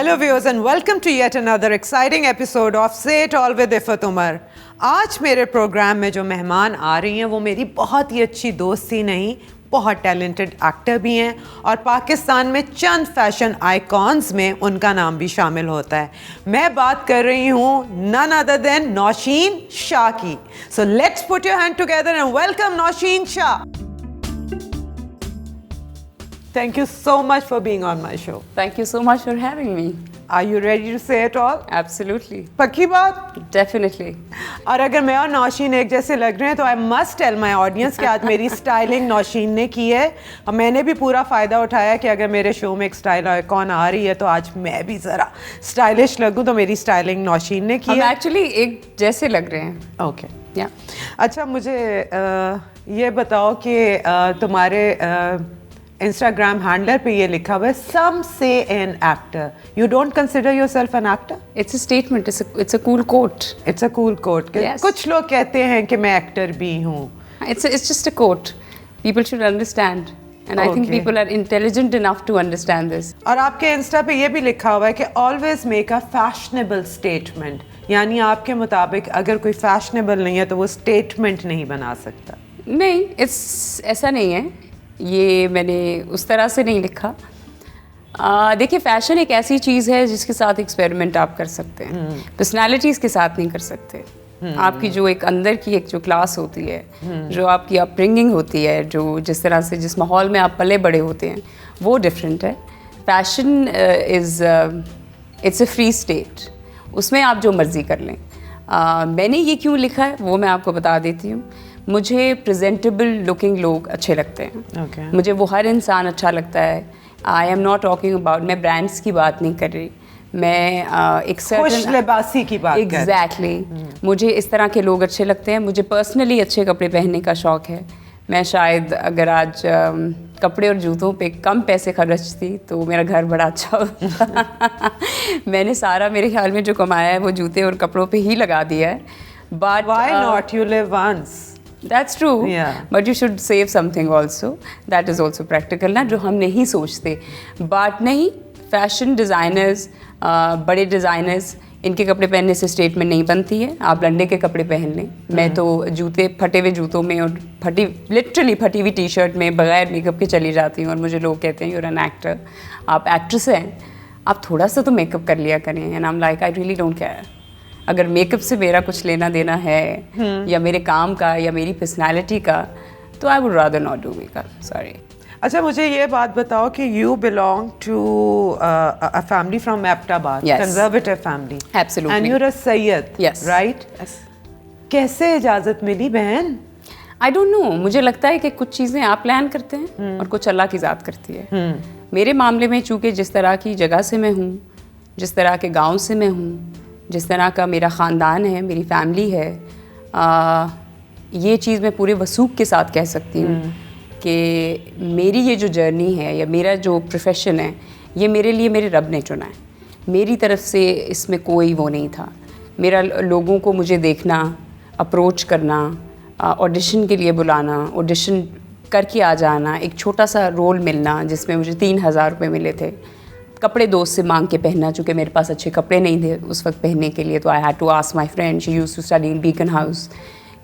Hello viewers and welcome to yet another exciting episode of Say It All with Ifat Umar. आज मेरे programme में जो मेहमान आ रही हैं वो मेरी बहुत ही अच्छी दोस्त ही नहीं, बहुत टैलेंटेड एक्टर भी हैं और पाकिस्तान में चंद फैशन आइकॉन्स में उनका नाम भी शामिल होता है. मैं बात कर रही हूँ none other than Nausheen Shah की. So let's put your hand together and welcome Nausheen Shah. Thank you so much for being on my show. Thank you so much for having me. Are you ready to say it all? Absolutely. पक्की बात? Definitely. और अगर मैं और नौशीन एक जैसे लग रहे हैं तो I must tell my audience कि आज मेरी स्टाइलिंग नौशीन ने की है और मैंने भी पूरा फ़ायदा उठाया कि अगर मेरे शो में एक स्टाइल आइकॉन आ रही है तो आज मैं भी ज़रा स्टाइलिश लगूं तो मेरी स्टाइलिंग नौशीन ने की है. हम एक्चुअली एक जैसे लग रहे हैं. ओके. या अच्छा मुझे ये बताओ कि तुम्हारे Instagram handler पे ये लिखा हुआ है some say an actor. You don't consider yourself an actor? It's a statement. It's a cool quote. It's a cool quote. Yes. कुछ लोग कहते हैं कि मैं एक्टर भी हूँ. It's just a quote. People should understand. And I think Okay. people are intelligent enough to understand this. और आपके इंस्टा पे ये भी लिखा हुआ है कि always make a fashionable statement. यानी आपके मुताबिक अगर कोई fashionable नहीं है तो वो statement नहीं बना सकता. नहीं, ऐसा नहीं है. ये मैंने उस तरह से नहीं लिखा. देखिए फैशन एक ऐसी चीज़ है जिसके साथ एक्सपेरिमेंट आप कर सकते हैं. पर्सनालिटीज़ के साथ नहीं कर सकते. आपकी जो एक अंदर की एक जो क्लास होती है, जो आपकी अपब्रिंगिंग होती है, जो जिस तरह से जिस माहौल में आप पले बड़े होते हैं वो डिफरेंट है. Fashion it's a free state. उसमें आप जो मर्ज़ी कर लें. मैंने ये क्यों लिखा है वो मैं आपको बता देती हूँ. मुझे प्रेजेंटेबल लुकिंग लोग अच्छे लगते हैं. Okay. मुझे वो हर इंसान अच्छा लगता है. आई एम नॉट टॉकिंग अबाउट, मैं ब्रांड्स की बात नहीं कर रही. मैं एक खुश लिबासी की बात कर. एग्जैक्टली. मुझे इस तरह के लोग अच्छे लगते हैं. मुझे पर्सनली अच्छे कपड़े पहनने का शौक़ है. मैं शायद अगर आज कपड़े और जूतों पे कम पैसे खर्चती तो मेरा घर बड़ा अच्छा होता. मैंने सारा मेरे ख्याल में जो कमाया है वो जूते और कपड़ों पे ही लगा दिया है. But Why not? You live once. That's true. Yeah. But you should save something also. That is also practical ना, जो हम नहीं सोचते. But नहीं, फैशन डिज़ाइनर्स, बड़े डिज़ाइनर्स, इनके कपड़े पहनने से स्टेटमेंट नहीं बनती है. आप लंडे के कपड़े पहन लें. मैं तो जूते फटे हुए जूतों में और लिटरली फटी हुई टी शर्ट में बगैर मेकअप के चली जाती हूँ और मुझे लोग कहते हैं यूर एन एक्टर. आप एक्ट्रेस हैं, आप थोड़ा सा तो मेकअप कर लिया करें. And I am like I really don't care. अगर मेकअप से मेरा कुछ लेना देना है या मेरे काम का या मेरी पर्सनालिटी का तो I would rather not do makeup. Sorry. अच्छा मुझे ये बात बताओ कि you belong to a family from Abbottabad, Yes. conservative family. Absolutely. And you're a Sayyid, Yes. right? Yes. कैसे इजाज़त मिली बहन? आई डोंट नो. मुझे लगता है कि कुछ चीज़ें आप प्लान करते हैं और कुछ अल्लाह की ज़ात करती है. मेरे मामले में चूँकि जिस तरह की जगह से मैं हूँ, जिस तरह के गाँव से मैं हूँ, जिस तरह का मेरा ख़ानदान है, मेरी फैमिली है, ये चीज़ मैं पूरे वसूख के साथ कह सकती हूँ कि मेरी ये जो जर्नी है या मेरा जो प्रोफेशन है ये मेरे लिए मेरे रब ने चुना है. मेरी तरफ से इसमें कोई वो नहीं था. मेरा लोगों को मुझे देखना, अप्रोच करना, ऑडिशन के लिए बुलाना, ऑडिशन करके आ जाना, एक छोटा सा रोल मिलना जिसमें मुझे 3,000 रुपये मिले थे. कपड़े दोस्त से मांग के पहनना, चूँकि मेरे पास अच्छे कपड़े नहीं थे उस वक्त पहनने के लिए, तो I had to ask my friend, she used to study in Beaconhouse.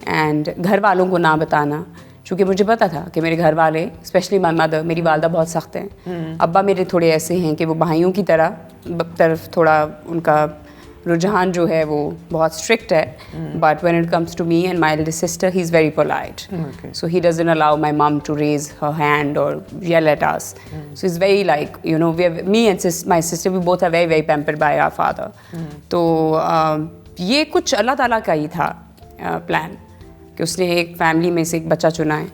And घर वालों को ना बताना, चूँकि मुझे पता था कि मेरे घर वाले, स्पेशली माय मदर, मेरी वालदा बहुत सख्त हैं. अब्बा मेरे थोड़े ऐसे हैं कि वो भाइयों की तरफ थोड़ा उनका रुझान जो है वो बहुत स्ट्रिक्ट है. But when it comes to me and my elder sister, he is very polite. So he doesn't allow my mom to raise her hand or yell at us. So it's very like, you know, me and my sister, we both are very, very pampered by our father. तो ये कुछ अल्लाह ताला का ही था plan कि उसने एक family में से एक बच्चा चुना है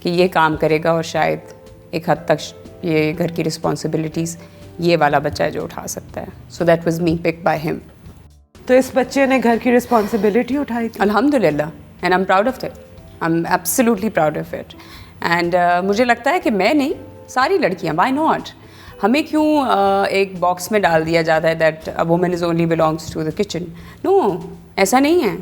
कि ये काम करेगा और शायद एक हद तक ये घर की रिस्पॉन्सिबिलिटीज़ ये वाला बच्चा है जो उठा सकता है. So that was me picked by him. तो इस बच्चे ने घर की रिस्पॉन्सिबिलिटी उठाई थी. अल्हम्दुलिल्लाह. And I'm proud of it. I'm absolutely proud of it. And मुझे लगता है कि मैं नहीं, सारी लड़कियाँ, why not? हमें क्यों एक बॉक्स में डाल दिया जाता है that a woman is only belongs to the kitchen. No, ऐसा नहीं है.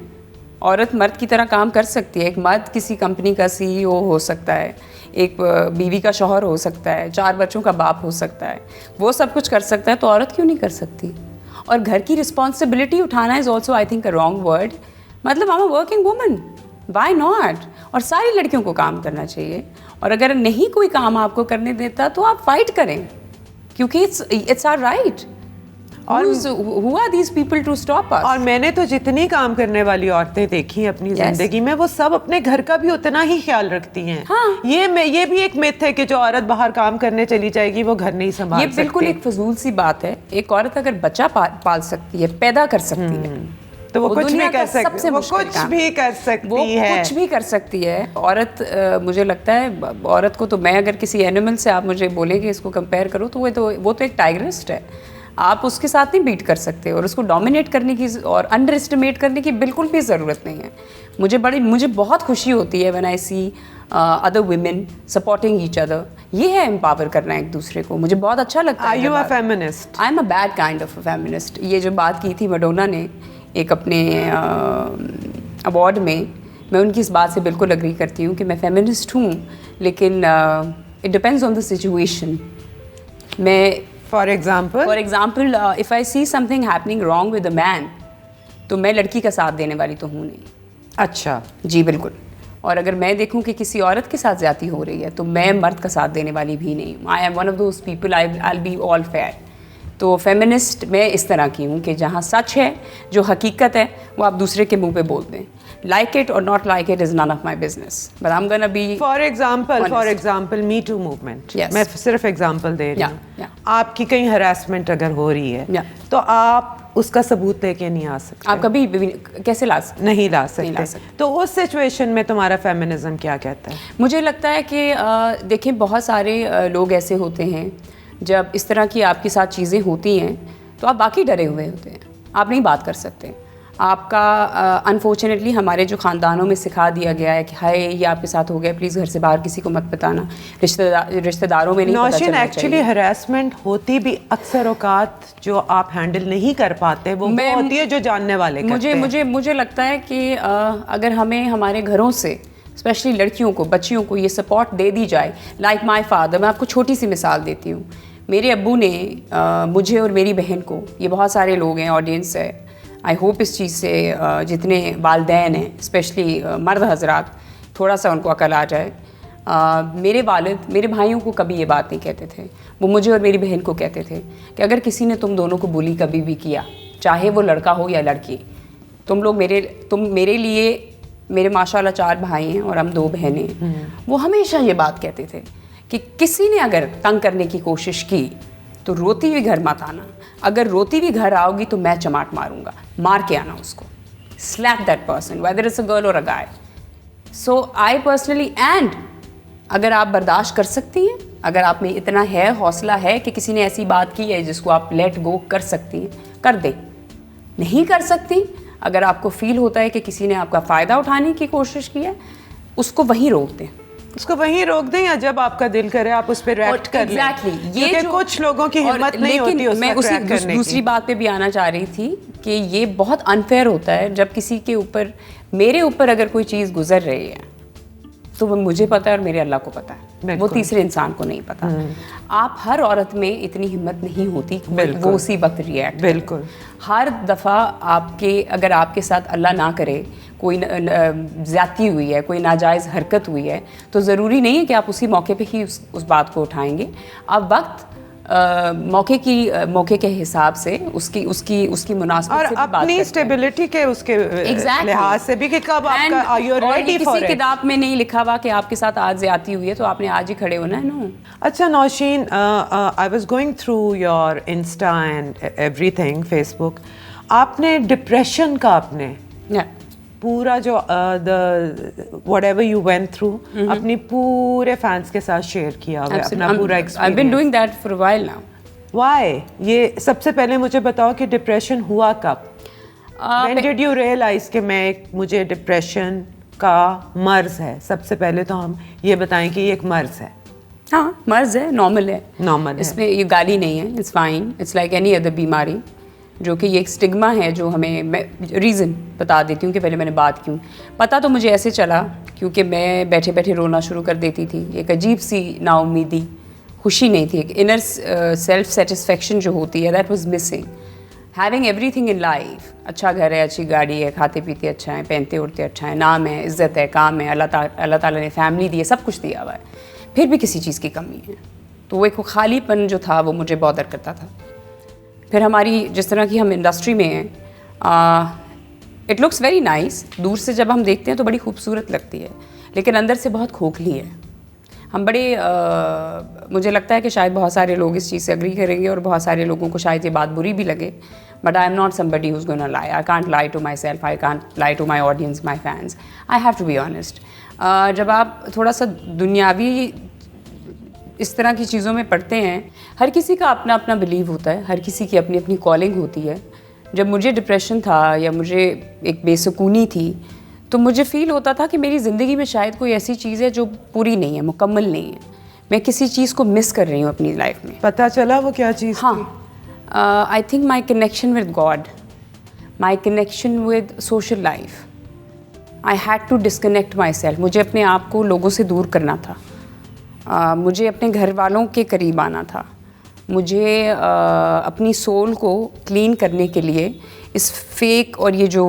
औरत मर्द की तरह काम कर सकती है. एक मर्द किसी कंपनी का CEO हो सकता है, एक बीवी का शौहर हो सकता है, 4 बच्चों का बाप हो सकता है, वो सब कुछ कर सकता है, तो औरत क्यों नहीं कर सकती? और घर की रिस्पॉन्सिबिलिटी उठाना is also I think a wrong word. मतलब I am a working woman, why not? और सारी लड़कियों को काम करना चाहिए, और अगर नहीं कोई काम आपको करने देता तो आप फाइट करें, क्योंकि इट्स आवर राइट। और who are these people to stop us? और मैंने तो जितनी काम करने वाली औरतें देखी अपनी जिंदगी में, वो सब अपने घर का भी उतना ही ख्याल रखती हैं। हाँ। ये भी एक मिथ है कि जो औरत बाहर काम करने चली जाएगी वो घर नहीं संभाल ये सकती। बिल्कुल एक फजूल सी बात है। एक औरत अगर बच्चा पाल सकती है, पैदा कर सकती है, तो वो कुछ भी दुनिया कर का सकती सबसे है, वो मुश्किल कुछ काम भी कर सकती है। कुछ भी कर सकती है औरत। मुझे लगता है औरत को, तो मैं अगर किसी एनिमल से आप मुझे बोलेंगे इसको कंपेयर करो, तो वो तो एक टाइगरिस्ट है। आप उसके साथ नहीं बीट कर सकते, और उसको डोमिनेट करने की और अंडर एस्टिमेट करने की बिल्कुल भी ज़रूरत नहीं है। मुझे बहुत खुशी होती है when I see other women supporting each other. ये है एम्पावर करना एक दूसरे को, मुझे बहुत अच्छा लगता है। Are you a feminist? I am a bad kind of a feminist. ये जो बात की थी मैडोना ने एक अपने अवार्ड में, मैं उनकी इस बात से बिल्कुल अग्री करती हूँ कि मैं फेमिनिस्ट हूँ, लेकिन it depends on the situation. मैं for example if I see something happening wrong with a man, तो मैं लड़की का साथ देने वाली तो हूँ नहीं। अच्छा जी बिल्कुल। और अगर मैं देखूं कि किसी औरत के साथ ज़्यादती हो रही है, तो मैं मर्द का साथ देने वाली भी नहीं हूँ। I am one of those people, I will be all fair. तो फेमिनिस्ट मैं इस तरह की हूँ कि जहाँ सच है, जो हकीकत है, वो आप दूसरे के मुंह पे बोल दें। Like it or not like it is none of my business, but I'm gonna be for example Me Too movement, Yes. मैं सिर्फ एग्जांपल दे रही हूँ। Yeah. आपकी कहीं हरासमेंट अगर हो रही है, Yeah. तो आप उसका सबूत लेके नहीं आ सकते। आप कभी कैसे ला सकते? नहीं ला सकते। तो उस सिचुएशन में तुम्हारा फेमिनिज्म क्या कहता है? मुझे लगता है कि देखिए, बहुत सारे लोग ऐसे होते हैं, जब इस तरह की आपके साथ चीज़ें होती हैं तो आप बाकी डरे हुए होते हैं, आप नहीं बात कर सकते। आपका अनफॉर्चुनेटली हमारे जो ख़ानदानों में सिखा दिया गया है कि हाय ये आपके साथ हो गया, प्लीज़ घर से बाहर किसी को मत बताना, रिश्तेदारों में नहीं पता चलना चाहिए। एक्चुअली हरासमेंट होती भी अक्सर औकात जो आप हैंडल नहीं कर पाते, वो होती है जो जानने वाले करते हैं। मुझे लगता है कि अगर हमें हमारे घरों से, स्पेशली लड़कियों को, बच्चियों को ये सपोर्ट दे दी जाए, लाइक माई फादर। मैं आपको छोटी सी मिसाल देती हूँ। मेरे अब्बू ने मुझे और मेरी बहन को, ये बहुत सारे लोग हैं, ऑडियंस है, आई होप इस चीज़ से जितने वालिदैन हैं, स्पेशली मर्द हजरात, थोड़ा सा उनको अकल आ जाए। मेरे वालिद मेरे भाइयों को कभी ये बात नहीं कहते थे, वो मुझे और मेरी बहन को कहते थे कि अगर किसी ने तुम दोनों को बुली कभी भी किया, चाहे वो लड़का हो या लड़की, तुम मेरे लिए, मेरे माशाल्लाह 4 भाई हैं और हम 2 बहनें हैं, वो हमेशा ये बात कहते थे कि किसी ने अगर तंग करने की कोशिश की तो रोती हुई घर मत आना, अगर रोती हुई घर आओगी तो मैं चमाट मारूंगा, मार के आना उसको, slap that person whether it's a girl और a guy. So I personally, and अगर आप बर्दाश्त कर सकती हैं, अगर आप में इतना है, हौसला है कि किसी ने ऐसी बात की है जिसको आप लेट गो कर सकती हैं, कर दे। नहीं कर सकती, अगर आपको फील होता है कि किसी ने आपका फ़ायदा उठाने की कोशिश की है, उसको वहीं रोक दें। उसको वहीं रोक दें, या जब आपका दिल करे आप उस पर रिएक्ट कर लें। Exactly. ये कुछ लोगों की हिम्मत नहीं होती उस मैं वक्त रिएक्ट करने की। दूसरी बात पे भी आना चाह रही थी कि ये बहुत अनफेयर होता है जब किसी के ऊपर, मेरे ऊपर अगर कोई चीज़ गुजर रही है तो वो मुझे पता है और मेरे अल्लाह को पता है, वो तीसरे इंसान को नहीं पता। आप हर औरत में इतनी हिम्मत नहीं होती वो उसी वक्त रिएक्ट। बिल्कुल। हर दफ़ा अगर आपके साथ अल्लाह ना करे कोई ज़्यादती हुई है, कोई नाजायज़ हरकत हुई है, तो ज़रूरी नहीं है कि आप उसी मौके पे ही उस बात को उठाएंगे। आप वक्त मौके के हिसाब से उसकी मुनासिबत से भी बात अपनी स्टेबिलिटी के उसके लिहाज से भी कि कब आपका are you ready for it. किसी किताब में नहीं लिखा हुआ कि आपके साथ आज ज़्यादती हुई है तो आपने आज ही खड़े होना है। नो। अच्छा Nausheen, I was going through your Insta and everything, Facebook, आपने डिप्रेशन का आपने पूरा जो whatever you went through अपनी पूरे फैंस के साथ शेयर किया हुआ है, अपना पूरा experience. I've been doing that for a while now. Why? ये सबसे पहले मुझे बताओ कि डिप्रेशन हुआ कब? When did you realize कि मुझे डिप्रेशन का मर्ज है? सबसे पहले तो हम ये बताएं कि ये एक मर्ज है। हाँ, मर्ज है, नॉर्मल है। नॉर्मल है, इसमें ये गाली नहीं है, it's fine, it's like any other बीमारी, जो कि ये एक स्टिग्मा है जो हमें, मैं रीज़न बता देती हूँ कि पहले मैंने बात क्यों। पता तो मुझे ऐसे चला क्योंकि मैं बैठे बैठे रोना शुरू कर देती थी। एक अजीब सी नाउम्मीदी, खुशी नहीं थी, एक इनर सेल्फ सेटिस्फेक्शन जो होती है, that was missing. Having everything in life, अच्छा घर है, अच्छी गाड़ी है, खाते पीते अच्छा है, पहनते उड़ते अच्छा है, नाम है, इज़्ज़त है, काम है, अल्लाह ताला ने फैमिली दी है, सब कुछ दिया हुआ है, फिर भी किसी चीज़ की कमी है। तो वो एक खालीपन जो था वो मुझे बॉदर करता था। फिर हमारी जिस तरह की हम इंडस्ट्री में हैं, इट लुक्स वेरी नाइस, दूर से जब हम देखते हैं तो बड़ी खूबसूरत लगती है, लेकिन अंदर से बहुत खोखली है। हम बड़े मुझे लगता है कि शायद बहुत सारे लोग इस चीज़ से एग्री करेंगे और बहुत सारे लोगों को शायद ये बात बुरी भी लगे, but I am not somebody who's gonna lie. I can't lie to myself, I can't lie to my audience, my fans, I have to be honest. जब आप थोड़ा सा दुनियावी इस तरह की चीज़ों में पढ़ते हैं, हर किसी का अपना अपना बिलीव होता है, हर किसी की अपनी अपनी कॉलिंग होती है। जब मुझे डिप्रेशन था या मुझे एक बेसुकूनी थी, तो मुझे फ़ील होता था कि मेरी ज़िंदगी में शायद कोई ऐसी चीज़ है जो पूरी नहीं है, मुकम्मल नहीं है, मैं किसी चीज़ को मिस कर रही हूँ अपनी लाइफ में। पता चला वो क्या चीज़? हाँ, I think my connection with God, my connection with social life. I had to disconnect myself. मुझे अपने आप को लोगों से दूर करना था, मुझे अपने घर वालों के करीब आना था, मुझे अपनी सोल को क्लीन करने के लिए इस फेक और ये जो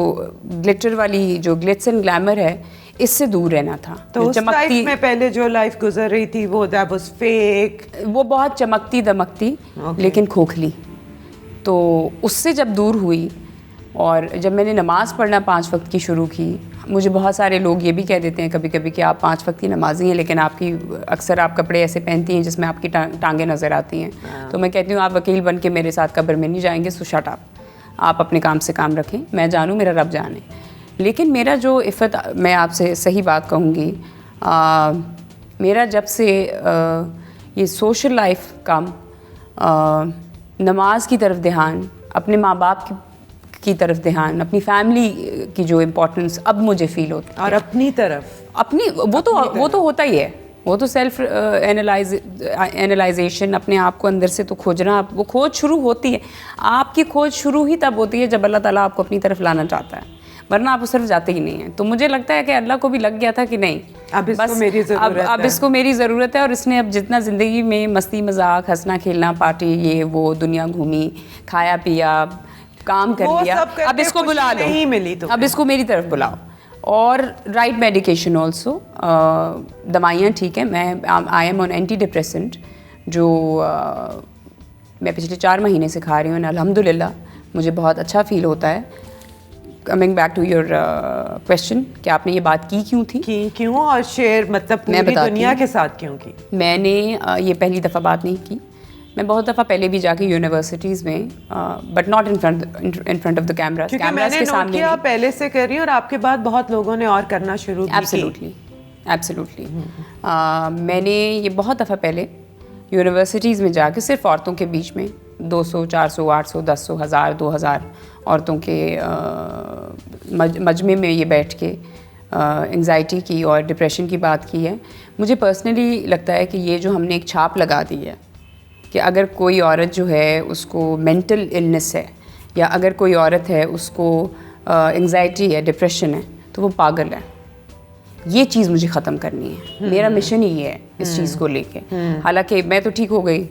ग्लिटर वाली जो ग्लिट्स एंड ग्लैमर है, इससे दूर रहना था। तो उस लाइफ में पहले जो लाइफ गुजर रही थी वो दैट वाज फेक, वो बहुत चमकती दमकती लेकिन खोखली। तो उससे जब दूर हुई और जब मैंने नमाज़ पढ़ना 5 वक्त की शुरू की, मुझे बहुत सारे लोग ये भी कह देते हैं कभी कभी कि आप 5 वक्त की नमाज़ी हैं, लेकिन आपकी अक्सर आप कपड़े ऐसे पहनती हैं जिसमें आपकी टांगें नज़र आती हैं। तो मैं कहती हूँ आप वकील बन के मेरे साथ कब्र में नहीं जाएंगे, सो शट अप, आप अपने काम से काम रखें, मैं जानूँ, मेरा रब जाने। लेकिन मेरा जो इफ़्फ़त, मैं आपसे सही बात कहूँगी, मेरा जब से ये सोशल लाइफ कम, नमाज की तरफ ध्यान, अपने माँ बाप की तरफ ध्यान, अपनी फैमिली की जो इम्पोर्टेंस अब मुझे फ़ील होती है। और अपनी तरफ अपनी वो तो होता ही है, वो तो सेल्फ एनालाइजेशन, अपने आप को अंदर से तो खोजना, वो खोज शुरू होती है। आपकी खोज शुरू ही तब होती है जब अल्लाह ताला आपको अपनी तरफ लाना चाहता है, वरना आप उस तरफ जाते ही नहीं हैं। तो मुझे लगता है कि अल्लाह को भी लग गया था कि नहीं, अब इसको मेरी ज़रूरत है, अब इसको मेरी ज़रूरत है। और इसने अब जितना ज़िंदगी में मस्ती मजाक, हंसना खेलना, पार्टी, ये वो, दुनिया घूमी, खाया पिया, काम कर लिया, अब इसको बुला लो, नहीं मिली तो अब इसको मेरी तरफ बुलाओ। और राइट मेडिकेशन ऑल्सो, दवाइयाँ ठीक है, मैं I am on anti depressant जो मैं पिछले 4 महीने से खा रही हूँ, अल्हम्दुलिल्लाह मुझे बहुत अच्छा फील होता है। Coming back to your question कि आपने ये बात की क्यों थी, क्यों और शेयर मतलब पूरी दुनिया के साथ क्यों की? मैंने ये पहली दफ़ा बात नहीं की, मैं बहुत दफ़ा पहले भी जाके यूनिवर्सिटीज़ में, but not in front of the cameras, cameras के सामने नहीं। आप पहले से कर रही हैं और आपके बाद बहुत लोगों ने और करना शुरू किया। एब्सोल्युटली मैंने ये बहुत दफ़ा पहले यूनिवर्सिटीज़ में जाके सिर्फ औरतों के बीच में 200, 400, 800, 1000, 1000, 2000 औरतों के मजमे में ये बैठ के एंग्जाइटी की और डिप्रेशन की बात की है। मुझे पर्सनली लगता है कि ये जो हमने एक छाप लगा दी है कि अगर कोई औरत जो है उसको मेंटल इलनेस है, या अगर कोई औरत है उसको एंग्जाइटी है, डिप्रेशन है, तो वो पागल है। ये चीज़ मुझे ख़त्म करनी है, मेरा मिशन ही है इस चीज़ को लेके। हालांकि मैं तो ठीक हो गई,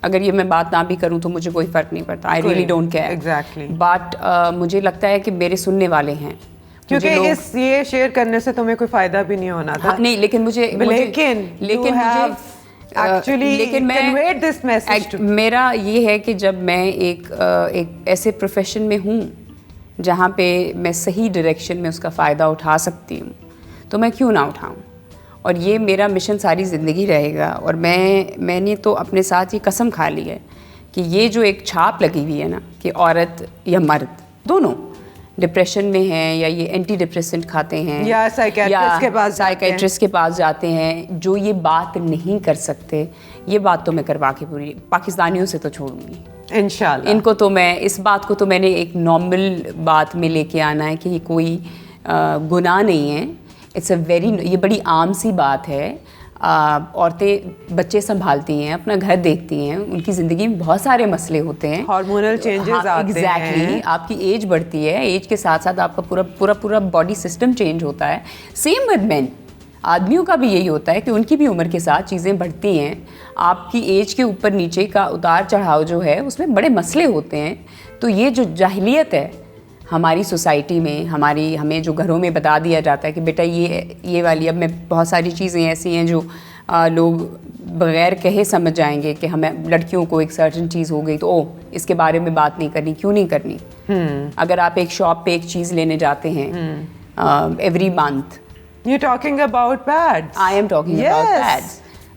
अगर ये मैं बात ना भी करूं तो मुझे कोई फ़र्क नहीं पड़ता, आई really don't care exactly. But मुझे लगता है कि मेरे सुनने वाले हैं, क्योंकि ये शेयर करने से तुम्हें कोई फ़ायदा भी नहीं होना था। नहीं, लेकिन मुझे मेरा ये है कि जब मैं एक ऐसे प्रोफेशन में हूँ जहाँ पे मैं सही डायरेक्शन में उसका फ़ायदा उठा सकती हूँ, तो मैं क्यों ना उठाऊँ। और ये मेरा मिशन सारी ज़िंदगी रहेगा। और मैंने तो अपने साथ ये कसम खा ली है कि ये जो एक छाप लगी हुई है ना कि औरत या मर्द दोनों डिप्रेशन में हैं, या ये एंटी डिप्रेसेंट खाते हैं, या साइकियाट्रिस्ट के पास जाते हैं, जो ये बात नहीं कर सकते, ये बात तो मैं करवा के पूरी पाकिस्तानियों से तो छोड़ूंगी इंशाल्लाह। इनको तो मैं, इस बात को तो मैंने एक नॉर्मल बात में लेके आना है कि ये कोई गुनाह नहीं है। इट्स अ वेरी, ये बड़ी आम सी बात है। औरतें बच्चे संभालती हैं, अपना घर देखती हैं, उनकी ज़िंदगी में बहुत सारे मसले होते हैं, हार्मोनल चेंजेस आते हैं, आपकी एज बढ़ती है, एज के साथ साथ आपका पूरा बॉडी सिस्टम चेंज होता है। सेम विद मेन, आदमियों का भी यही होता है कि उनकी भी उम्र के साथ चीज़ें बढ़ती हैं, आपकी एज के ऊपर नीचे का उतार चढ़ाव जो है उसमें बड़े मसले होते हैं। तो ये जो जाहिलियत है हमारी सोसाइटी में, हमें जो घरों में बता दिया जाता है कि बेटा ये वाली, अब मैं बहुत सारी चीज़ें ऐसी हैं जो लोग बगैर कहे समझ जाएंगे कि हमें लड़कियों को एक सर्टेन चीज़ हो गई तो ओह इसके बारे में बात नहीं करनी, क्यों नहीं करनी। अगर आप एक शॉप पे एक चीज़ लेने जाते हैं every month, You're talking about pads. I am talking about pads.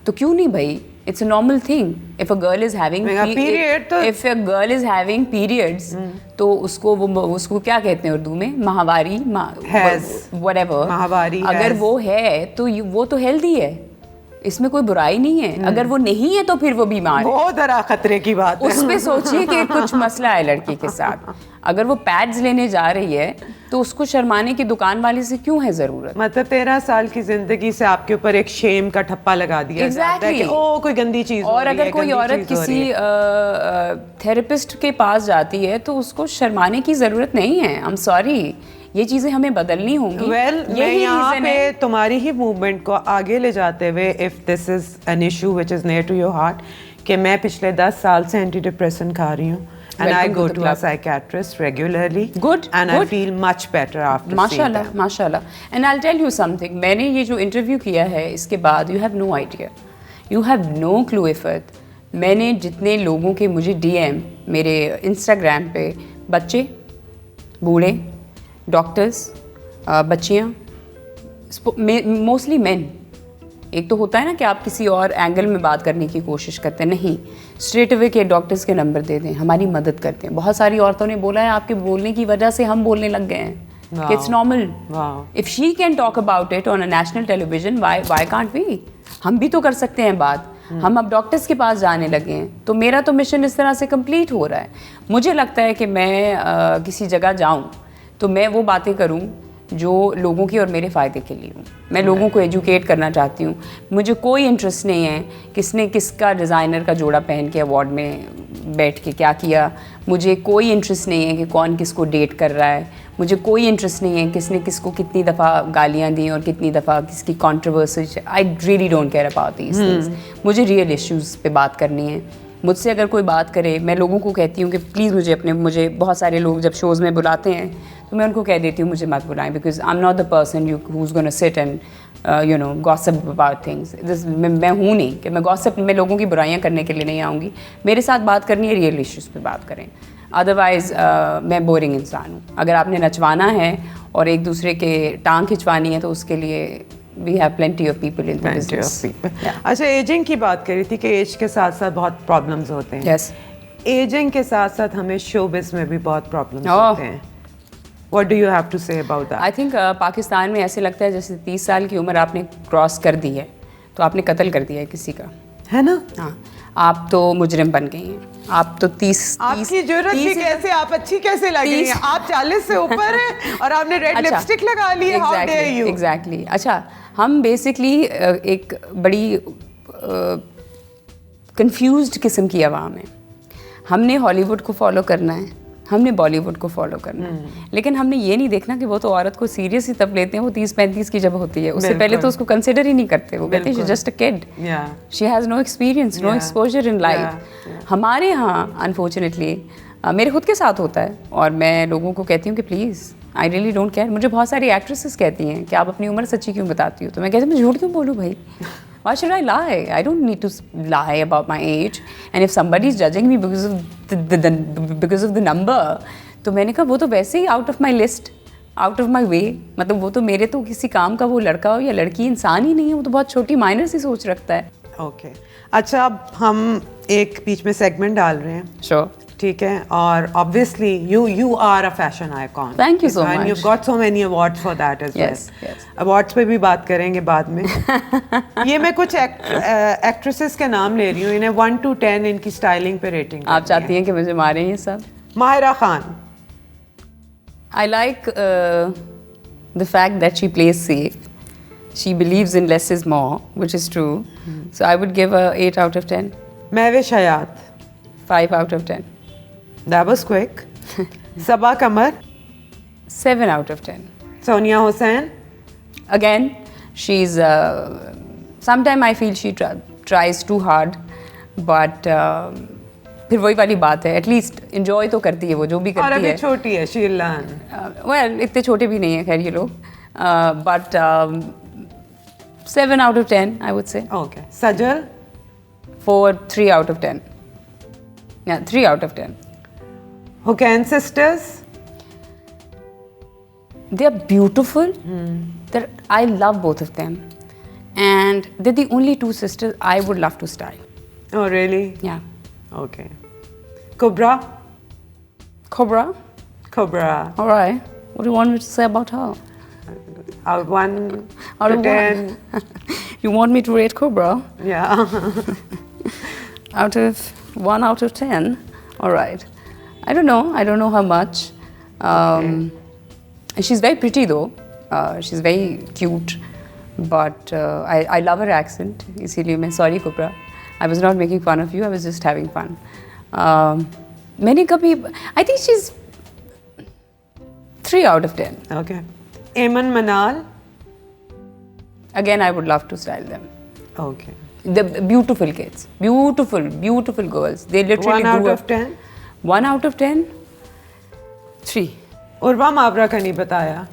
तो क्यों नहीं भाई? It's a normal thing. If a girl is having if a girl is having periods, तो उसको क्या कहते हैं उर्दू में? माहवारी, whatever. माहवारी. अगर वो है तो वो तो हेल्दी है, इसमें कोई बुराई नहीं है। अगर वो नहीं है तो फिर वो बीमार है। बहुत बड़ा खतरे की बात है। उस पे सोचिए कि कुछ मसला है लड़की के साथ। अगर वो पैड्स लेने जा रही है तो उसको शर्माने की दुकान वाले से क्यों है ज़रूरत? मतलब 13 साल की जिंदगी से आपके ऊपर एक शेम का ठप्पा लगा दिया जाता है कि ओ कोई गंदी चीज़ हो रही है। और अगर कोई औरत किसी थेरेपिस्ट के पास जाती है तो उसको शर्माने की ज़रूरत नहीं है। आई एम सॉरी, ये चीज़ें हमें बदलनी होंगी। मैं यहाँ पे तुम्हारी ही मूवमेंट को आगे ले जाते हुए, if this is an issue which is near to your heart, कि मैं पिछले 10 साल से एंटी डिप्रेसेंट खा रही हूँ and I go to a psychiatrist regularly. Good. And I feel much better after seeing that. माशाल्लाह. And I'll tell you something. मैंने ये जो इंटरव्यू किया है इसके बाद you have no idea. You have no clue Iffat. मैंने जितने लोगों के मुझे DM मेरे Instagram पे, बच्चे, बूढ़े, डॉक्टर्स, बच्चियाँ, मोस्टली मेन। एक तो होता है ना कि आप किसी और एंगल में बात करने की कोशिश करते हैं, नहीं, स्ट्रेट अवे के डॉक्टर्स के नंबर दे दें, हमारी मदद करते हैं। बहुत सारी औरतों ने बोला है आपके बोलने की वजह से हम बोलने लग गए हैं। It's normal. If she can talk about it on a national television, why can't we? हम भी तो कर सकते हैं बात। हम अब डॉक्टर्स के पास जाने लगे हैं, तो मेरा तो मिशन इस तरह से कंप्लीट हो रहा है। मुझे लगता है कि मैं किसी जगह जाऊँ तो मैं वो बातें करूँ जो लोगों की और मेरे फ़ायदे के लिए हूँ। मैं लोगों को एजुकेट करना चाहती हूँ। मुझे कोई इंटरेस्ट नहीं है किसने किसका डिज़ाइनर का जोड़ा पहन के अवार्ड में बैठ के क्या किया। मुझे कोई इंटरेस्ट नहीं है कि कौन किसको डेट कर रहा है। मुझे कोई इंटरेस्ट नहीं है किसने किसको कितनी दफ़ा गालियाँ दी और कितनी दफ़ा किसकी controversy. I really don't care about these things. मुझे रियल इश्यूज़ पे बात करनी है। मुझसे अगर कोई बात करे, मैं लोगों को कहती हूँ कि प्लीज़ मुझे बहुत सारे लोग जब शोज़ में बुलाते हैं तो मैं उनको कह देती हूँ मुझे मत बुलाएं, because I am not the person who is gonna sit and gossip about things. मैं हूँ नहीं कि मैं गॉसिप में लोगों की बुराइयाँ करने के लिए नहीं आऊँगी। मेरे साथ बात करनी है, रियल इश्यूज़ पे बात करें। अदरवाइज़ मैं बोरिंग इंसान हूँ। अगर आपने नचवाना है और एक दूसरे के टांग खिंचवानी है तो उसके लिए we have plenty of people in the business. अच्छा, एजिंग की बात करी थी कि एज के साथ साथ बहुत प्रॉब्लम्स होते हैं। Yes. एजिंग के साथ साथ हमें शोबिज़ में भी बहुत प्रॉब्लम्स होते हैं। What do you have to say about that? I think Pakistan में ऐसे लगता है जैसे 30 साल की उम्र आपने क्रॉस कर दी है तो आपने कत्ल कर दिया है किसी का, है ना? हाँ, आप तो मुजरिम बन गई हैं। आप तो 30 आपकी जरूरत भी कैसे, आप अच्छी कैसे लग रही हैं? आप 40 से ऊपर हैं और आपने रेड लिपस्टिक लगा ली है। How dare you? Exactly. अच्छा, हम बेसिकली एक बड़ी कंफ्यूज्ड किस्म की आवाम है। हमने हॉलीवुड को फॉलो करना है, हमने बॉलीवुड को फॉलो करना है, लेकिन हमने ये नहीं देखना कि वो तो औरत को सीरियस ही तब लेते हैं वो 30-35 की जब होती है। उससे पहले तो उसको कंसिडर ही नहीं करते। वो कहते हैं she just a kid, she has no experience, no exposure in life. हमारे यहाँ अनफॉर्चुनेटली मेरे खुद के साथ होता है और मैं लोगों को कहती हूँ कि please I really don't care. मुझे बहुत सारी एक्ट्रेसेस कहती हैं कि आप अपनी उम्र सच्ची क्यों बताती हो, तो मैं कहती हूँ मैं झूठ क्यों बोलूँ भाई? Why should I lie? I don't need to lie about my age. And if somebody is judging me because of the number, तो मैंने कहा वो तो वैसे ही out of my list, out of my way. मतलब वो तो मेरे तो किसी काम का वो लड़का हो या लड़की इंसान ही नहीं है, वो तो बहुत छोटी माइनर सी सोच रखता है। Okay. अच्छा, अब हम एक बीच में सेगमेंट डाल रहे हैं। Sure. ठीक है, और obviously you are a fashion icon. Thank you so much. And you've got so many awards for that as well. Yes. Awards पे भी बात करेंगे बाद में। ये मैं कुछ एक्ट्रेसेस के नाम ले रही हूँ, इन्हें 1 to 10 इनकी स्टाइलिंग पे रेटिंग। आप चाहती हैं कि मुझे मारें ये सब? Mahira Khan. I like the fact that she plays safe. She believes in less is more, which is true. So I would give her 8 out of 10. Mahwish Hayat. 5 out of 10. That was quick. Saba Qamar. 7 out of 10. Sonia Hussain. Again, she's sometime I feel she tries too hard, but फिर वही वाली बात है, at least enjoy तो करती है वो जो भी और करती अभी है. छोटी है, she'll learn. वेल इतने छोटे भी नहीं है खैर ये लोग, but 7 out of 10 I would say. Okay. Sajal? For 3 out of 10. Yeah, 3 out of 10. Hukain sisters? They are beautiful. I love both of them, and they're the only two sisters I would love to style. Oh, really? Yeah. Okay. Kubra? Cobra. Kubra. All right. What do you want me to say about her? Out 1 Out to of 10. You want me to rate Cobra? Yeah. Out of 1 out of 10. All right. I don't know how much. She's very pretty though. She's very cute. But I love her accent. इसीलिए मैं sorry Cobra. I was not making fun of you. I was just having fun. मैंने कभी I think she's 3 out of 10. Okay. Eamon Manal? Again, I would love to style them. Okay. The beautiful kids, beautiful girls. They literally 1 out grew of up. 10? 1 out of 10. 3. Urwa मावरा का नहीं बताया.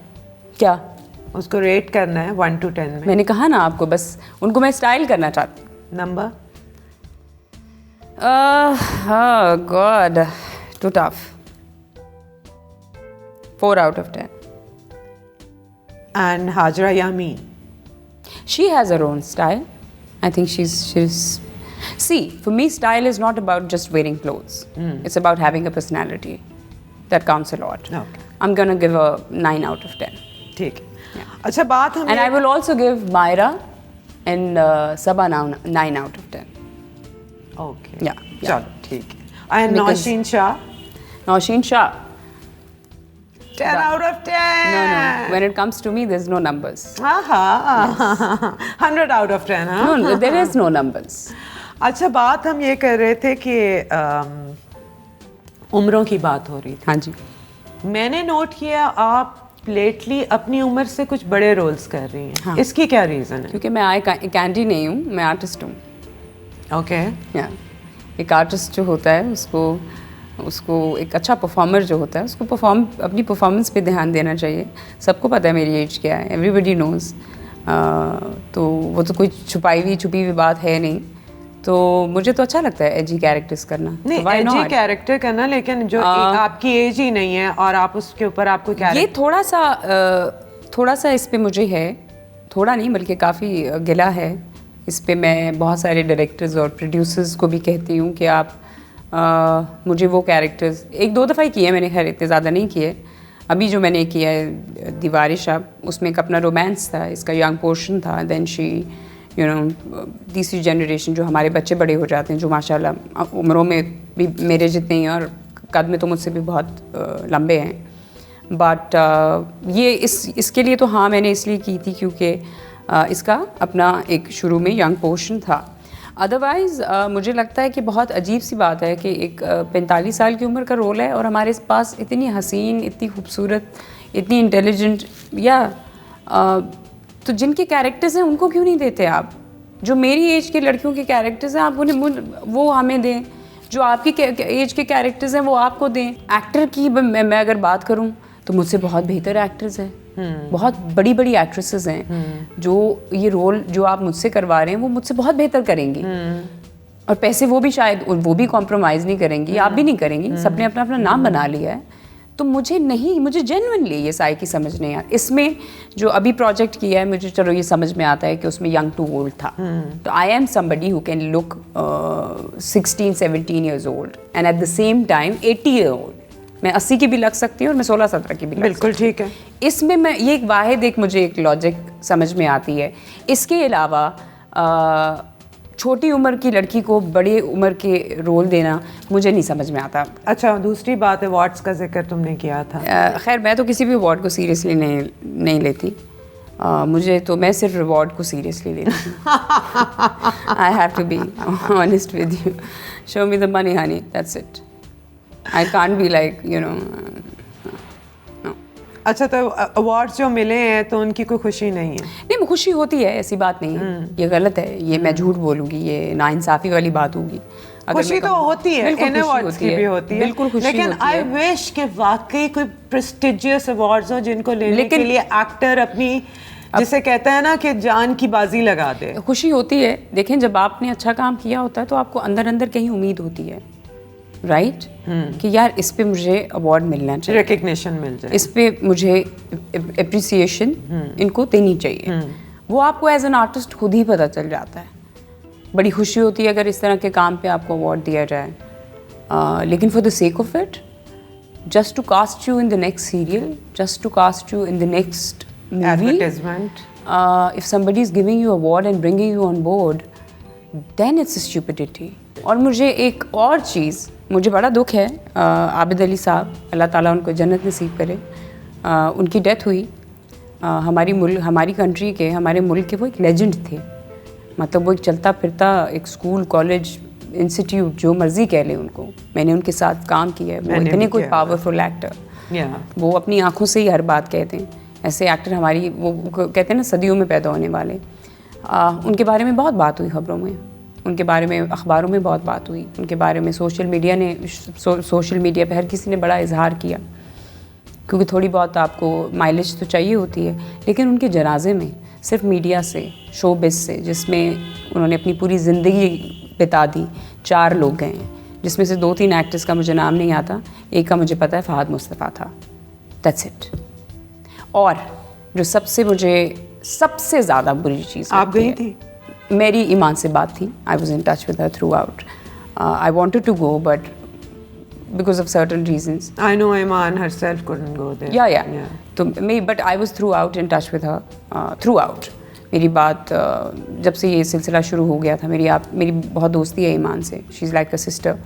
क्या? उसको rate करना है 1 to 10 में. मैंने कहा ना आपको, बस उनको मैं स्टाइल करना चाहती हूँ. Number? Oh God, too tough. 4 out of 10. And Hajra Yamin? She has her own style. I think she's. See, for me, style is not about just wearing clothes. It's about having a personality. That counts a lot. Okay. I'm gonna give a 9 out of 10. ठीक है. अच्छा बात हम. And I will also give Myra and Sabah 9 out of 10. Okay. Yeah. चलो ठीक है. And Because- Nausheen Shah? Nausheen Shah. 10 out of 10. No. When it comes to me, there's no numbers. हाँ 100 out of 10 हाँ. No, there is no numbers. अच्छा बात हम ये कर रहे थे कि उम्रों की बात हो रही थी. हाँ जी. मैंने नोट किया आप लेटली अपनी उम्र से कुछ बड़े रोल्स कर रही हैं. हाँ. इसकी क्या रीज़न है? क्योंकि मैं कैंडी नहीं हूँ, मैं आर्टिस्ट हूँ. ओके. या एक आर्टिस्ट जो होता है उसको एक अच्छा परफॉर्मर जो होता है उसको अपनी परफॉर्मेंस पे ध्यान देना चाहिए. सबको पता है मेरी एज क्या है, एवरीबडी नोज़. तो वो तो कोई छुपी हुई बात है नहीं. तो मुझे तो अच्छा लगता है एजी कैरेक्टर्स करना. नहीं तो एजी कैरेक्टर करना, लेकिन जो आपकी एज ही नहीं है और आप उसके ऊपर आपको ये थोड़ा सा इस पे मुझे है, थोड़ा नहीं बल्कि काफ़ी गिला है इस पे. मैं बहुत सारे डायरेक्टर्स और प्रोड्यूसर्स को भी कहती हूँ कि आप मुझे वो कैरेक्टर्स 1-2 दफ़ा ही किए मैंने, खैर इतने ज़्यादा नहीं किए. अभी जो मैंने किया है दीवारिश अब, उसमें एक अपना रोमांस था, इसका यंग पोर्शन था. देन शी तीसरी जनरेशन जो हमारे बच्चे बड़े हो जाते हैं, जो माशाल्लाह उम्रों में भी मेरे जितने ही और कद में तो मुझसे भी बहुत लंबे हैं. बट ये इसके लिए तो हाँ मैंने इसलिए की थी क्योंकि इसका अपना एक शुरू में यंग पोर्शन था. अदरवाइज़ मुझे लगता है कि बहुत अजीब सी बात है कि एक 45 साल की उम्र का रोल है और हमारे पास इतनी हसीन, इतनी खूबसूरत, इतनी इंटेलिजेंट या तो जिनके कैरेक्टर्स हैं उनको क्यों नहीं देते आप? जो मेरी एज के लड़कियों के कैरेक्टर्स हैं आप उन्हें वो हमें दें. जो आपकी एज के कैरेक्टर्स हैं वो आपको दें. एक्टर की मैं अगर बात करूं तो मुझसे बहुत बेहतर एक्टर्स हैं. बहुत बड़ी एक्ट्रेसेस हैं जो ये रोल जो आप मुझसे करवा रहे हैं वो मुझसे बहुत बेहतर करेंगी. और पैसे वो भी शायद वो भी कॉम्प्रोमाइज़ नहीं करेंगी, आप भी नहीं करेंगी. सबने अपना नाम बना लिया है. तो मुझे जेन्युइनली ये साइकी समझ नहीं आता. इसमें जो अभी प्रोजेक्ट किया है मुझे चलो ये समझ में आता है कि उसमें यंग टू ओल्ड था. तो I am somebody who can look 16-17 years old and at the same time 80 year old. मैं 80 की भी लग सकती हूँ और मैं 16-17 की भी लग बिल्कुल ठीक है. इसमें मैं ये एक मुझे एक लॉजिक समझ में आती है. इसके अलावा छोटी उम्र की लड़की को बड़ी उम्र के रोल देना मुझे नहीं समझ में आता. अच्छा दूसरी बात है अवार्ड्स का जिक्र तुमने किया था. खैर मैं तो किसी भी अवार्ड को सीरियसली नहीं लेती. मैं सिर्फ रिवॉर्ड को सीरियसली लेती हूँ. I have to be honest with you. Show me the money honey, that's it. I can't be like अच्छा तो अवार्ड्स जो मिले हैं तो उनकी कोई खुशी नहीं है? नहीं बिल्कुल खुशी होती है, ऐसी बात नहीं है, ये गलत है, ये मैं झूठ बोलूँगी, ये नाइंसाफ़ी वाली बात होगी। खुशी तो होती है, इन अवार्ड्स की भी होती है, बिल्कुल खुशी लेकिन आई विश कि वाकई कोई प्रेस्टिजियस अवार्ड्स हो जिनको लेने के लिए एक्टर अपनी, जिसे कहते हैं ना कि जान की बाजी लगा दे। खुशी होती है, देखें जब आपने अच्छा काम किया होता है तो आपको अंदर अंदर कहीं उम्मीद होती है, राइट, कि यार इस पे मुझे अवार्ड मिलना चाहिए, रिकग्निशन मिल जाए, इस पे मुझे अप्रिसिएशन इनको देनी चाहिए। वो आपको एज एन आर्टिस्ट खुद ही पता चल जाता है। बड़ी खुशी होती है अगर इस तरह के काम पे आपको अवार्ड दिया जाए, लेकिन for the sake of it, just to cast you in the next serial, just to cast you in the next advertisement, if somebody is giving you award and bringing you on board, then it's a stupidity. और मुझे एक और चीज़, मुझे बड़ा दुख है, आबिद अली साहब, अल्लाह ताला उनको जन्नत नसीब करे, उनकी डेथ हुई। हमारी कंट्री के, हमारे मुल्क के वो एक लेजेंड थे, मतलब वो एक चलता फिरता एक स्कूल, कॉलेज, इंस्टीट्यूट, जो मर्जी कह लें उनको, मैंने उनके साथ काम किया है। वो इतने कोई पावरफुल एक्टर, वो अपनी आँखों से ही हर बात कहते हैं। ऐसे एक्टर हमारी, वो कहते हैं ना, सदियों में पैदा होने वाले। उनके बारे में बहुत बात हुई खबरों में, उनके बारे में अखबारों में बहुत बात हुई, उनके बारे में सोशल मीडिया पे हर किसी ने बड़ा इजहार किया, क्योंकि थोड़ी बहुत आपको माइलेज तो चाहिए होती है। लेकिन उनके जनाजे में सिर्फ मीडिया से, शोबिज़ से, जिसमें उन्होंने अपनी पूरी ज़िंदगी बिता दी, 4 लोग गए हैं, जिसमें से 2-3 एक्टर्स का मुझे नाम नहीं आता, एक का मुझे पता है, फ़हाद मुस्तफ़ा था, दैट्स इट। और जो मुझे सबसे ज़्यादा बुरी चीज़, आप गई थी? मेरी ईमान से बात थी, I was in touch with her throughout. I wanted to go but because of certain reasons. I know Iman herself couldn't go there. Yeah. तो but I was throughout in touch with her, throughout. मेरी बात जब से ये सिलसिला शुरू हो गया था, मेरी बहुत दोस्ती है ईमान से, she is like a sister,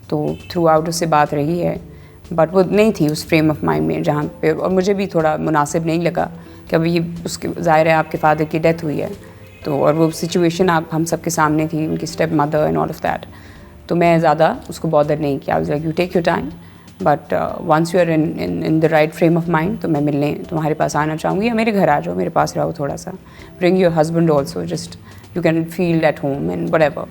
तो थ्रू-आउट उससे बात रही है, बट वो नहीं थी उस फ्रेम ऑफ माइंड में जहाँ पे, और मुझे भी थोड़ा मुनासिब नहीं लगा कि अब ये उसके, ज़ाहिर है आपके फादर की डेथ हुई है, तो और वो सिचुएशन हम सब के सामने थी, उनकी stepmother and all of that, तो मैं ज़्यादा उसको बॉदर नहीं किया। I was like, you take your time, but once you are in the right frame of mind, तो मैं मिलने तुम्हारे पास आना चाहूँगी, या मेरे घर आ जाओ, मेरे पास रहो थोड़ा सा, bring your husband also, just you can feel at home and whatever.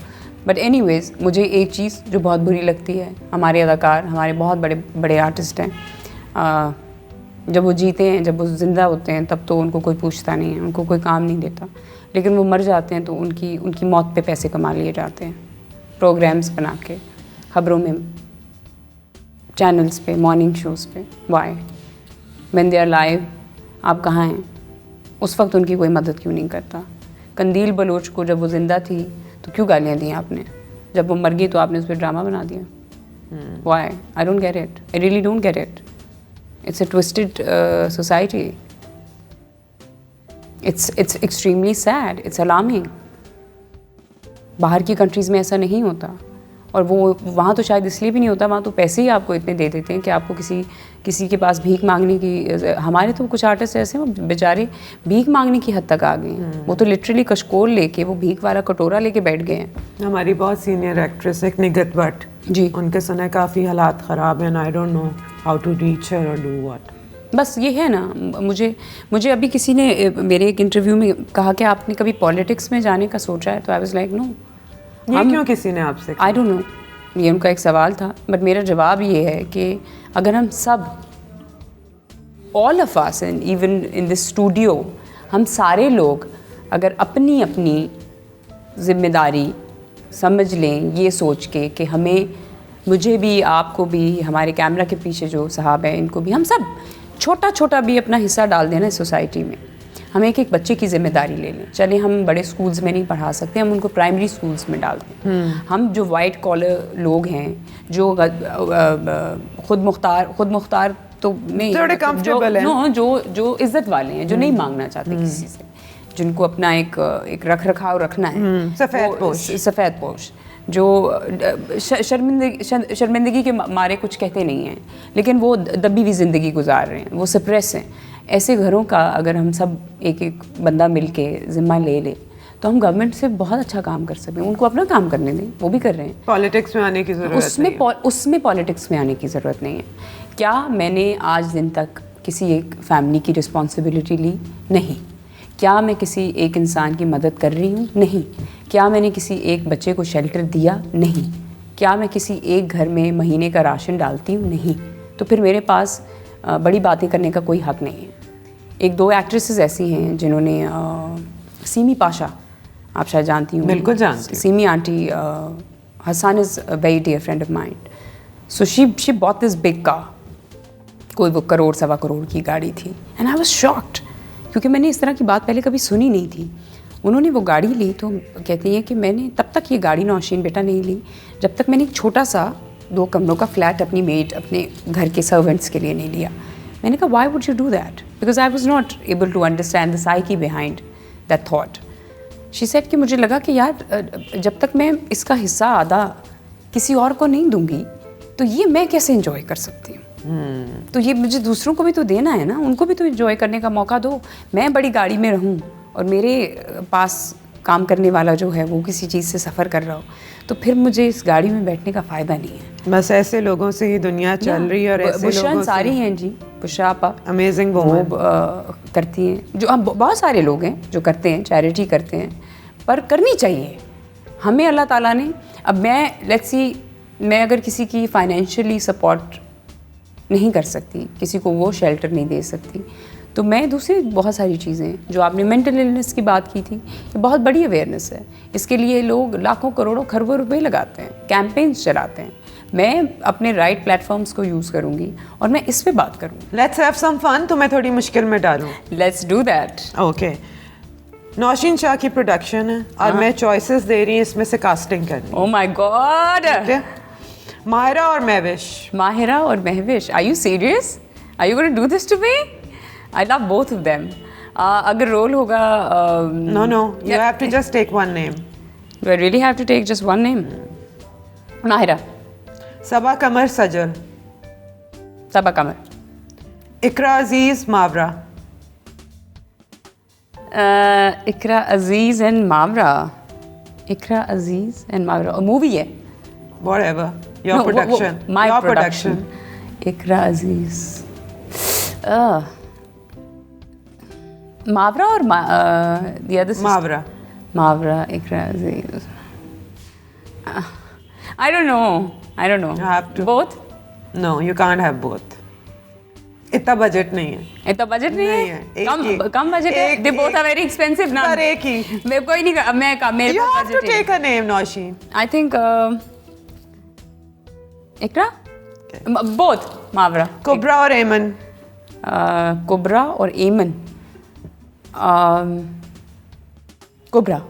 But anyways, मुझे एक चीज़ जो बहुत बुरी लगती है, हमारे अदाकार, हमारे बहुत बड़े बड़े आर्टिस्ट हैं, जब वो जीते हैं, जब वो ज़िंदा होते हैं, तब तो उनको कोई पूछता नहीं है, उनको कोई काम नहीं देता, लेकिन वो मर जाते हैं तो उनकी मौत पे पैसे कमा लिए जाते हैं, प्रोग्राम्स बना के, खबरों में, चैनल्स पे, मॉर्निंग शोज़ पे। Why when they are live, आप कहाँ हैं? उस वक्त उनकी कोई मदद क्यों नहीं करता? कंदील बलोच को जब वो ज़िंदा थी तो क्यों गालियाँ दी आपने? जब वो मर गई तो आपने उस पर ड्रामा बना दिया। Why? I don't get it, I really don't get it. It's a twisted society, it's extremely sad, it's alarming. बाहर की कंट्रीज़ में ऐसा नहीं होता, और वो वहाँ तो शायद इसलिए भी नहीं होता, वहाँ तो पैसे ही आपको इतने दे देते हैं कि आपको किसी के पास भीख मांगने की, हमारे तो कुछ आर्टिस्ट ऐसे हैं वो बेचारे भीख मांगने की हद तक आ गए हैं, वो तो लिटरली कशकोल लेके, वो भीख वाला कटोरा लेके बैठ गए हैं। हमारी बहुत सीनियर एक्ट्रेस एक निगत भट्ट जी, उनके सुने काफ़ी हालात ख़राब हैं, I don't know how to reach her और डू व्हाट। बस ये है ना, मुझे अभी किसी ने मेरे एक इंटरव्यू में कहा कि आपने कभी पॉलिटिक्स में जाने का सोचा है, तो आई वाज लाइक नो। ये क्यों किसी ने आपसे? आई डोंट नो, ये उनका एक सवाल था, बट मेरा जवाब ये है कि अगर हम सब, all of us and even in this studio, हम सारे लोग अगर अपनी अपनी जिम्मेदारी समझ लें, ये सोच के कि मुझे भी, आपको भी, हमारे कैमरा के पीछे जो साहब हैं इनको भी, हम सब छोटा छोटा भी अपना हिस्सा डाल देना इस सोसाइटी में, हम एक बच्चे की जिम्मेदारी ले लें। चले हम बड़े स्कूल्स में नहीं पढ़ा सकते, हम उनको प्राइमरी स्कूल्स में डाल दें। हम जो वाइट कॉलर लोग हैं, जो खुद मुख्तार तो नहीं, थोड़े कंफर्टेबल हैं, जो इज्जत वाले हैं, जो नहीं मांगना चाहते किसी से, जिनको अपना एक रख रखाव रखना है, सफ़ेद पोश, जो शर्मिंदगी के मारे कुछ कहते नहीं हैं, लेकिन वो दबी हुई ज़िंदगी गुजार रहे हैं, वो सप्रेस हैं। ऐसे घरों का अगर हम सब एक बंदा मिल के ज़िम्मा ले तो हम गवर्नमेंट से बहुत अच्छा काम कर सकते हैं। उनको अपना काम करने दें, वो भी कर रहे हैं। पॉलिटिक्स में आने की ज़रूरत नहीं है। उसमें पॉलिटिक्स में आने की ज़रूरत नहीं है। क्या मैंने आज दिन तक किसी एक फैमिली की रिस्पॉन्सिबिलिटी ली? नहीं। क्या मैं किसी एक इंसान की मदद कर रही हूँ? नहीं। क्या मैंने किसी एक बच्चे को शेल्टर दिया? नहीं। क्या मैं किसी एक घर में महीने का राशन डालती हूँ? नहीं। तो फिर मेरे पास बड़ी बातें करने का कोई हक नहीं है। एक दो एक्ट्रेसेस ऐसी हैं जिन्होंने सीमी पाशा, आप शायद जानती हूँ। बिल्कुल जानती हूँ। Semi aunty, her son is a very dear friend of mine. So she bought this big car. कोई वो करोड़ सवा करोड़ की गाड़ी थी। And I was shocked, क्योंकि मैंने इस तरह की बात पहले कभी सुनी नहीं थी। उन्होंने वो गाड़ी ली तो कहती हैं कि मैंने तब तक ये गाड़ी नौशीन बेटा नहीं ली जब तक मैंने एक छोटा सा 2 कमरों का फ्लैट अपनी मेड, अपने घर के सर्वेंट्स के लिए नहीं लिया। मैंने कहा why would you do that? Because I was not able to understand the psyche behind that thought. She said कि मुझे लगा कि यार जब तक मैं इसका हिस्सा आधा किसी और को नहीं दूंगी तो ये मैं कैसे एंजॉय कर सकती हूँ? तो ये मुझे दूसरों को भी तो देना है ना, उनको भी तो एंजॉय करने का मौका दो। मैं बड़ी गाड़ी में रहूँ और मेरे पास काम करने वाला जो है वो किसी चीज़ से सफ़र कर रहा हो, तो फिर मुझे इस गाड़ी में बैठने का फ़ायदा नहीं है। बस ऐसे लोगों से ही दुनिया चल रही है। और ऐसे लोगों से सारी हैं जी, बुशरा आपा अमेजिंग वो करती हैं, जो बहुत सारे लोग हैं जो करते हैं, चैरिटी करते हैं, पर करनी चाहिए हमें। अल्लाह ताला ने, अब मैं लेट्स सी, मैं अगर किसी की फाइनेंशियली सपोर्ट नहीं कर सकती, किसी को वो शेल्टर नहीं दे सकती, तो मैं दूसरी बहुत सारी चीज़ें, जो आपने मेंटल इलनेस की बात की थी, ये बहुत बड़ी अवेयरनेस है। इसके लिए लोग लाखों करोड़ों खरबों रुपए लगाते हैं, कैंपेन्स चलाते हैं। मैं अपने राइट प्लेटफॉर्म्स को यूज़ करूँगी और मैं इस पे बात करूँगी। Let's have some fun. तो मैं थोड़ी मुश्किल में डालूँ? Let's do that. Okay. Nausheen Shah की प्रोडक्शन है और मैं चॉइसेस दे रही हूँ इसमें से कास्टिंग करनी। Oh my God. माहिरा और महविश। माहिरा और Mahwish, are you serious? Are you gonna do this to me? I love both of them. अगर रोल होगा, no you have to just take one name. Do I really have to take just one name? Mahira. Saba Qamar Sajal. Saba Qamar. Iqra Aziz Mawra. Iqra Aziz and Mawra. Iqra Aziz and Mawra movie है? Whatever. Your production. My Your production. Iqra Aziz. Mawra और the other sister? Mawra. Mawra, Iqra Aziz. I don't know. You have to. Both? No, you can't have both. इतना budget नहीं है। इतना budget नहीं है? कम budget है? They both are very expensive ना। पर एक ही। मैं कोई नहीं, मेरे You pass have to budget है। take a name, Nausheen. I think Iqra? Both. मावरा। कुबरा और एमन। कुबरा और एमन। कुबरा।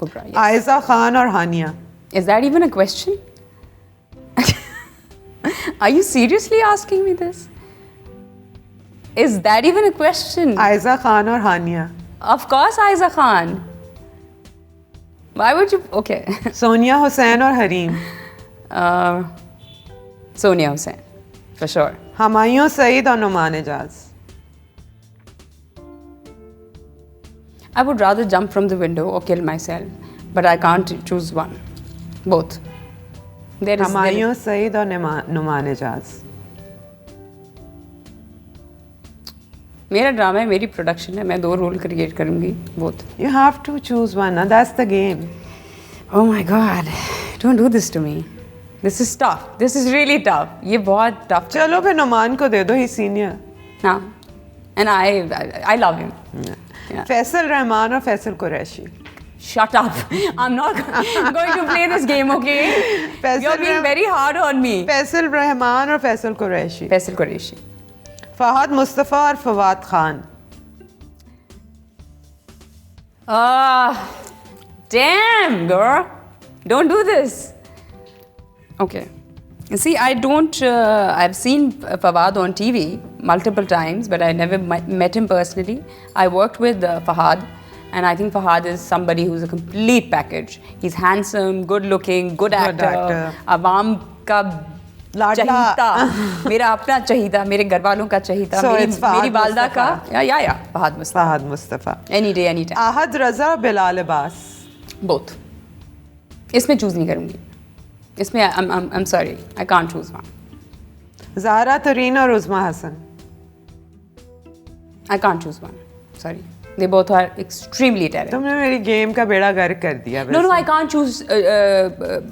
Yes. आयजा खान और हानिया। Is that even a question? Are you seriously asking me this? Is that even a question? Aiza Khan और हानिया। Of course, Aiza Khan. Why would you? Okay. Sonia Hussain और Hareem. Sonia Hussain, for sure. Humayun Saeed और Numan Ejaz. I would rather jump from the window or kill myself, but I can't choose one. Both. Humayun Saeed और नुमान एजाज। मेरा drama है, मेरी production है, मैं 2 role create करूंगी। Both. You have to choose one. That's the game. Oh my God! Don't do this to me. This is tough. This is really tough. ये बहुत tough. चलो फिर नुमान को दे दो, ही सीनियर। हाँ. And I love him. Yeah. Faisal Rahman और Faisal Qureshi. Shut up! I'm not going to play this game, okay? You're being very hard on me. Faisal Rahman और फैसल कुरैशी। फैसल कुरैशी। फहद मुस्तफ़ा और Fawad Khan. Damn, girl. Don't do this. Okay. See, I don't, I've seen Fawad on TV multiple times, but I never met him personally. I worked with Fahad, and I think Fahad is somebody who's a complete package. He's handsome, good looking, good actor. Awam ka चहीता, मेरा अपना चहीता, मेरे घर वालों का चहीता, मेरी वालदा का, या Fahad Mustafa. Any day, any time. Ahad Raza, Bilal Abbas. Both. इसमें चूज नहीं करूँगी। इसमें I'm sorry, I can't choose one. Zahra तरीन और उज़मा Hasan. I can't choose one. Sorry. They both are extremely talented. तुमने मेरी गेम का बेड़ा गर्क कर दिया No, I can't choose.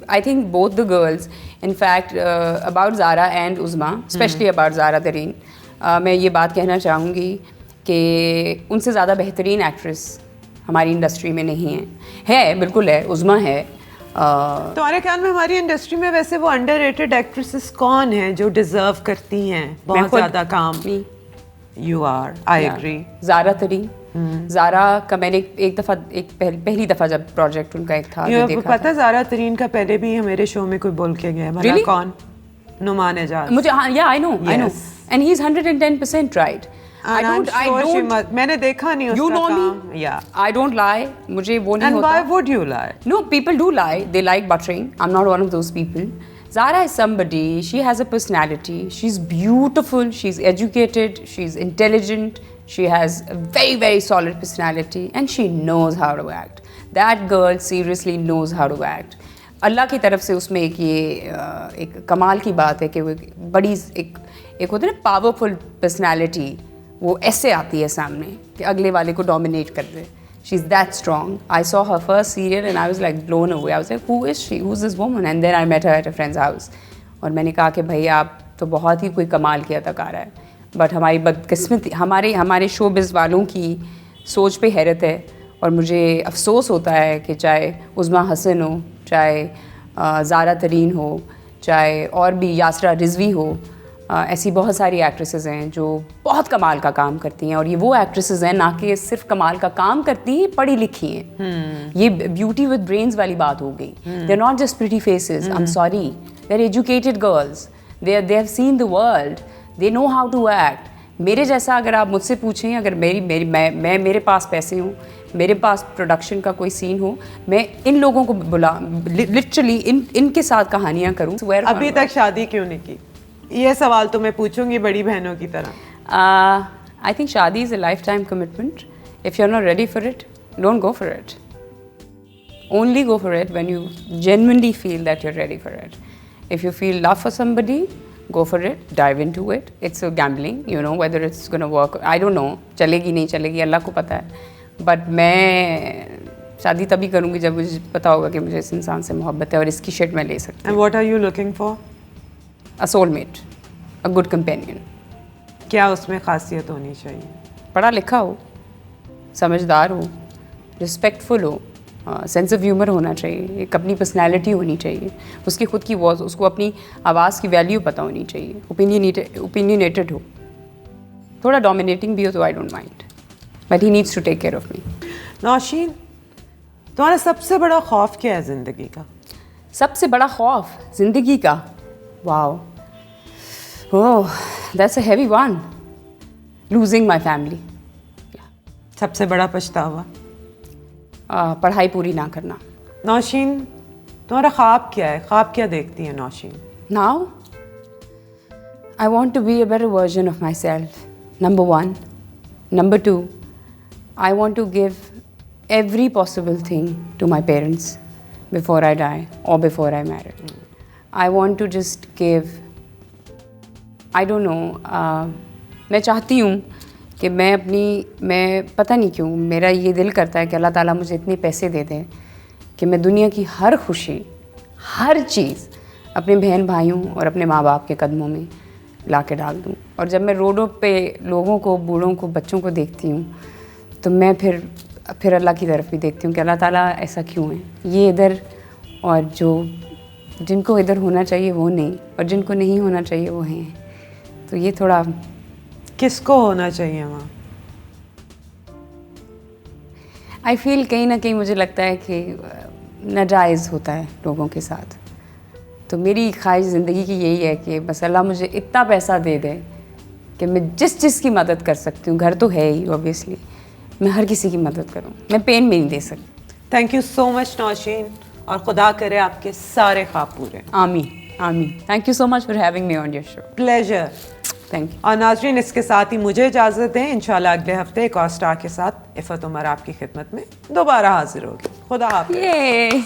I think both the girls. In fact, about Zara and Uzma, especially about Zara Tareen, मैं ये बात कहना चाहूँगी कि उनसे ज़्यादा बेहतरीन एक्ट्रेस हमारी इंडस्ट्री में नहीं है बिल्कुल है, उज़मा है। तुम्हारे ख्याल में हमारी इंडस्ट्री में वैसे वो अंडररेटेड एक्ट्रेसेस कौन हैं जो डिजर्व करती हैं बहुत ज़्यादा काम? You are, I agree. Zara Tareen, Zara का मैंने एक दफ़ा पहली दफ़ा जब प्रोजेक्ट उनका एक था जो देखा पता, ज़ारा तरीन का पहले भी मेरे शो में कोई बोल के गया, भला कौन? नुमान एजाज। मुझे I know and he is 110% right. मैंने देखा नहीं you know me, I don't lie, मुझे वो नहीं होता। And why would you lie? No, people do lie, they like buttering. I'm not one of those people. Zara is somebody, she has a personality, she's beautiful, she's educated, she's intelligent, she has a very very solid personality and she knows how to act. That girl seriously knows how to act. अल्लाह की तरफ से उसमें एक कमाल की बात है कि वो बड़ी एक होता है ना पावरफुल पर्सनालिटी, वो ऐसे आती है सामने कि अगले वाले को डोमिनेट कर दे। She is that strong. I saw her first serial and I was like blown away. I was like who is she, who is this woman? And then I met her at a friend's house. और मैंने कहा कि भाई आप तो बहुत ही कोई कमाल की अदाकारा है, बट हमारी बदकिस्मती, हमारे शोबिज़ वालों की सोच पे हैरत है। और मुझे अफसोस होता है कि चाहे उज़मा हसन हो, चाहे ज़ारा तरीन हो, चाहे और भी यासरा रिजवी हो, ऐसी बहुत सारी एक्ट्रेसेस हैं जो बहुत कमाल का काम करती हैं। और ये वो एक्ट्रेसेस हैं ना कि सिर्फ कमाल का काम करती हैं, पढ़ी लिखी हैं। ये ब्यूटी विद ब्रेन्स वाली बात हो गई। They are not just pretty faces, I am sorry, they are educated girls, they have seen the world, they know how to act. मेरे जैसा अगर आप मुझसे पूछें, अगर मेरे पास पैसे हों, मेरे पास प्रोडक्शन का कोई सीन हो, मैं इन लोगों को बुला लिटरली इनके साथ कहानियाँ करूँ। अभी तक शादी क्यों नहीं की? ये सवाल तो मैं पूछूंगी बड़ी बहनों की तरह। आई थिंक शादी is a lifetime commitment. If you are not ready for it, don't go for it. Only go for it when you genuinely feel that you're ready for it. If you feel love for somebody, go for it, dive into it. It's a gambling, you know, whether it's going to work. I don't know, चलेगी नहीं चलेगी अल्लाह को पता है। But मैं शादी तभी करूँगी जब मुझे पता होगा कि मुझे इस इंसान से मोहब्बत है और इसकी शिट मैं ले सकती हूँ। And what are you looking for? A soulmate, a good companion. क्या उसमें खासियत होनी चाहिए? पढ़ा लिखा हो, समझदार हो, रिस्पेक्टफुल हो, सेंस ऑफ ह्यूमर होना चाहिए, एक अपनी पर्सनैलिटी होनी चाहिए, उसकी खुद की वॉइस, उसको अपनी आवाज़ की वैल्यू पता होनी चाहिए, ओपिनियनेटेड हो, थोड़ा डोमिनेटिंग भी हो तो I don't mind, but he needs to take care of me. Naushin, तुम्हारा सबसे बड़ा खौफ क्या है ज़िंदगी का? सबसे बड़ा खौफ ज़िंदगी का? Wow, oh that's a heavy one. Losing my family. सबसे बड़ा पछतावा? पढ़ाई पूरी ना करना। नौशीन, तुम्हारा ख्वाब क्या है? ख्वाब क्या देखती है Nausheen? Now, I want to be a better version of myself, number one. Number two, I want to give every possible thing to my parents before I die or before I marry. I want to just give, I don't know, मैं चाहती हूँ कि मैं पता नहीं क्यों मेरा ये दिल करता है कि अल्लाह ताला मुझे इतने पैसे दे दे कि मैं दुनिया की हर खुशी, हर चीज़ अपने बहन भाइयों और अपने माँ बाप के कदमों में ला के डाल दूँ। और जब मैं रोडों पे लोगों को, बूढ़ों को, बच्चों को देखती हूँ तो मैं फिर अल्लाह की तरफ भी देखती हूँ कि अल्लाह ताला ऐसा क्यों है, ये इधर और जिनको इधर होना चाहिए वो नहीं, और जिनको नहीं होना चाहिए वो हैं। तो ये थोड़ा किसको होना चाहिए वहाँ? आई फील कहीं ना कहीं मुझे लगता है कि नाजायज़ होता है लोगों के साथ। तो मेरी ख्वाहिश ज़िंदगी की यही है कि बस अल्लाह मुझे इतना पैसा दे दे कि मैं जिस की मदद कर सकती हूँ, घर तो है ही ऑब्वियसली, मैं हर किसी की मदद करूँ, मैं पेन में नहीं दे सकती। Thank you so much Naushin, और खुदा करे आपके सारे ख्वाब पूरे। आमीन आमीन। Thank you so much for having me on your show. Pleasure. Thank you. और नाज़रीन, इसके साथ ही मुझे इजाज़त दें। इंशाल्लाह अगले हफ्ते एक और स्टार के साथ इफ़त उमर आपकी खिदमत में दोबारा हाजिर होगी। खुदा हाफ़िज़।